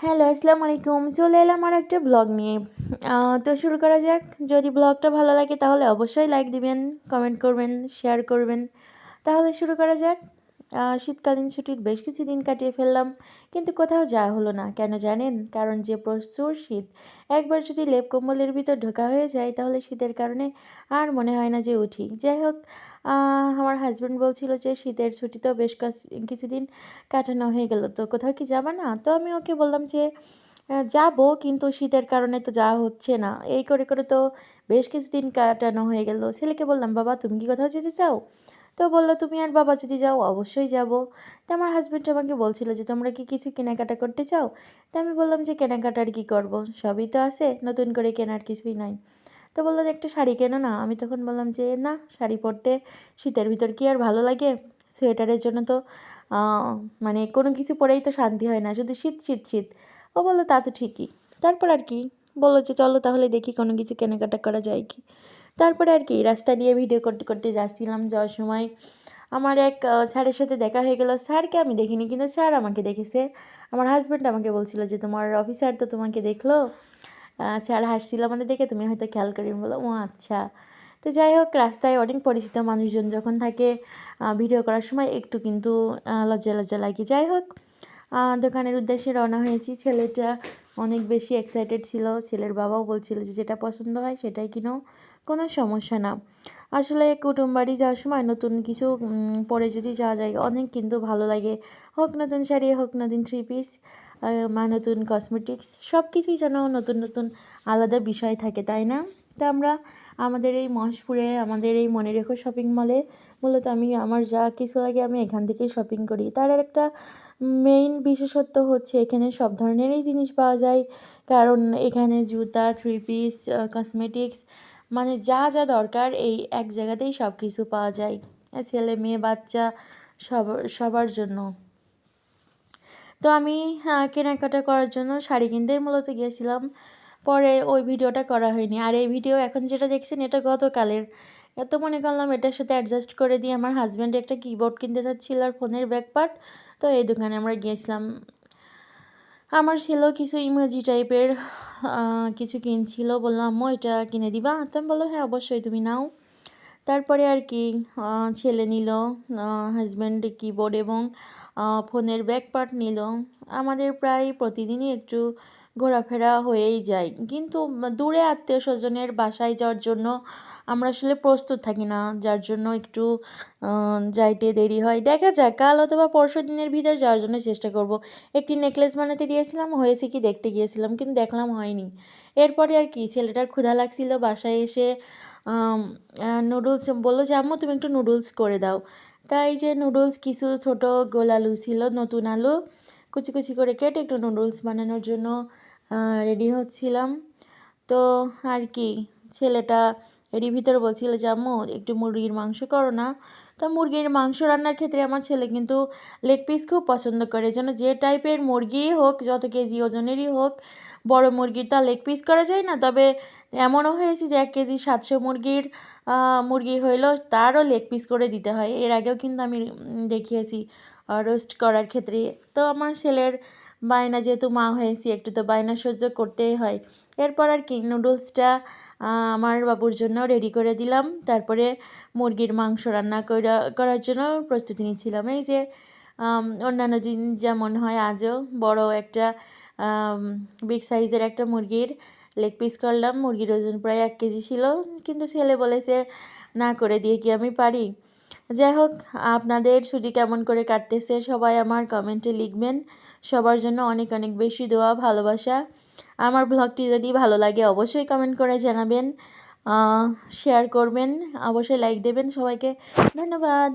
Hello, আসসালামু আলাইকুম। চলে এলাম আর একটা ব্লগ নিয়ে। তো শুরু করা যাক। যদি ব্লগটা ভালো লাগে তাহলে অবশ্যই লাইক দিবেন, কমেন্ট করবেন, শেয়ার করবেন। তাহলে শুরু করা যাক। শীতকালীন ছুটির বেশ কিছুদিন কাটিয়ে ফেললাম, কিন্তু কোথাও যাওয়া হলো না। কেন জানেন? কারণ যে প্রচুর শীত। একবার যদি লেপ কম্বলের ভিতর ঢোকা হয়ে যায় তাহলে শীতের কারণে আর মনে হয় না যে উঠি। যাই হোক, আমার হাজব্যান্ড বলছিল যে শীতের ছুটিতেও বেশ কিছুদিন কাটানো হয়ে গেল, তো কোথাও কি যাবা না? তো আমি ওকে বললাম যে যাবো, কিন্তু শীতের কারণে তো যাওয়া হচ্ছে না। এই করে করে তো বেশ কিছুদিন কাটানো হয়ে গেল। ছেলেকে বললাম, বাবা তুমি কি কোথাও যেতে চাও? তো বললো, তুমি আর বাবা যদি যাও অবশ্যই যাব। তো আমার হাজব্যান্ড আমাকে বলছিল যে তোমরা কি কিছু কেনাকাটা করতে চাও? তো আমি বললাম যে কেনাকাটা আর কি করবো, সবই তো আছে, নতুন করে কেনার কিছুই নাই। তো বললো যে একটা শাড়ি কেনো না। আমি তখন বললাম যে না, শাড়ি পরতে শীতের ভিতর কি আর ভালো লাগে? সোয়েটারের জন্য তো আহ, মানে কোনো কিছু পরেই তো শান্তি হয় না, শুধু শীত শীত শীত। ও বললো তা তো ঠিকই। তারপর আর কি, বললো যে চলো তাহলে দেখি কোনো কিছু কেনাকাটা করা যায় কি। তারপরে আর কি রাস্তা দিয়ে ভিডিও করতে করতে যাচ্ছিলাম, যাওয়ার সময় আমার এক স্যারের সাথে দেখা হয়ে গেল। স্যারকে আমি দেখিনি, কিন্তু স্যার আমাকে দেখেছে। আমার হাজব্যান্ড আমাকে বলছিল যে তোমার অফিসার তো তোমাকে দেখলো। স্যার হাসছিল মানে দেখে, তুমি হয়তো খেয়াল করি। বলো ও আচ্ছা। তো যাই হোক, রাস্তায় অনেক পরিচিত মানুষজন যখন থাকে ভিডিও করার সময় একটু কিন্তু লজ্জা লজ্জা লাগে। যাই হোক, দোকানের উদ্দেশ্যে রওনা হয়েছি। ছেলেটা অনেক বেশি এক্সাইটেড ছিল। ছেলের বাবাও বলছিল যে যেটা পছন্দ হয় সেটাই কিনো, কোনো সমস্যা না। আসলে কুটুম বাড়ি যাওয়ার সময় নতুন কিছু পরে যদি যাওয়া যায় অনেক কিন্তু ভালো লাগে। হোক নতুন শাড়ি, হোক নতুন থ্রি পিস, বা নতুন কসমেটিক্স, সব কিছুই যেন নতুন নতুন আলাদা বিষয় থাকে, তাই না? তা আমরা আমাদের এই মহেশপুরে, আমাদের এই মনে রেখো শপিং মলে মূলত আমি আমার যা কিছু লাগে আমি এখান থেকেই শপিং করি। তার আর একটা মেইন বিশেষত্ব হচ্ছে এখানে সব ধরনেরই জিনিস পাওয়া যায়। কারণ এখানে জুতা, থ্রি পিস, কসমেটিক্স, মানে যা যা দরকার এই এক জায়গাতেই সব কিছু পাওয়া যায়, ছেলে মেয়ে বাচ্চা সবার জন্য। তো আমি কেনাকাটা করার জন্য শাড়ি কিনতেই মূলত গিয়েছিলাম। পরে ওই ভিডিওটা করা হয়নি। আর এই ভিডিও এখন যেটা দেখছেন এটা গতকালের। তো মনে করলাম এটার সাথে অ্যাডজাস্ট করে দিয়ে আমার হাজব্যান্ড একটা কিবোর্ড কিনতে চাচ্ছিল আর ফোনের ব্যাক পার্ট। তো এই দোকানে আমরা গিয়েছিলাম। আমার ছেলেও কিছু ইমোজি টাইপের কিছু কিনছিল। বললাম আম্মু এটা কিনে দিবা? তো আমি বললো হ্যাঁ অবশ্যই, তুমি নাও। তারপরে আর কি ছেলে নিল, হাজব্যান্ড কিবোর্ড এবং ফোনের ব্যাক পার্ট নিল। আমাদের প্রায় প্রতিদিনই একটু ঘোরাফেরা হয়েই যায়, কিন্তু দূরে আত্মীয় স্বজনের বাসায় যাওয়ার জন্য আমরা আসলে প্রস্তুত থাকি না, যার জন্য একটু যাইতে দেরি হয়। দেখা যাক, কাল অথবা পরশু দিনের ভিতর যাওয়ার জন্য চেষ্টা করব। একটি নেকলেস বানাতে দিয়েছিলাম, হয়েছে কি দেখতে গিয়েছিলাম, কিন্তু দেখলাম হয়নি। এরপরে আর কি ছেলেটার ক্ষুধা লাগছিল, বাসায় এসে নুডলস বললো যে আম্মু তুমি একটু নুডলস করে দাও। তাই যে নুডলস কিছু ছোট গোল আলু ছিল, নতুন আলু কুচি কুচি করে কেটে একটু নুডলস বানানোর জন্য রেডি হচ্ছিলাম। তো আর কি, ছেলেটা এরই ভিতরে বলছিল যে আম্মু একটু মুরগির মাংস করো না। তো মুরগির মাংস রান্নার ক্ষেত্রে আমার ছেলে কিন্তু লেগ পিস খুব পছন্দ করে, যেন যে টাইপের মুরগিই হোক, যত কেজি ওজনেরই হোক, বড় মুরগির তা লেগ পিস করা যায় না। তবে এমনও হয়েছে যে 1 কেজি 700 মুরগি হইলেও তারও লেগ পিস করে দিতে হয়। এর আগেও কিন্তু আমি দেখিয়েছি রোস্ট করার ক্ষেত্রে। তো আমার ছেলের বায়না, যেহেতু মা হয়েছি একটু তো বায়না সহ্য করতেই হয়। এরপর আর কি নুডলসটা আমার বাবুর জন্য রেডি করে দিলাম। তারপরে মুরগির মাংস রান্না করার জন্য প্রস্তুতি নিচ্ছিলাম। এই যে অন্যান্য দিন যেমন হয় আজও বড় একটা বিগ সাইজের একটা মুরগির লেগ পিস করলাম। মুরগির ওজন প্রায় 1 কেজি ছিল, কিন্তু ছেলে বলেছে না করে দিয়ে কি আমি পারি। যাই হোক, আপনাদের ছুটি কেমন করে কাটতেছে সবাই আমার কমেন্টে লিখবেন। সবার জন্য অনেক অনেক বেশি দোয়া ভালোবাসা। আমার ব্লগটি যদি ভালো লাগে অবশ্যই কমেন্ট করে জানাবেন, শেয়ার করবেন, অবশ্যই লাইক দেবেন। সবাইকে ধন্যবাদ।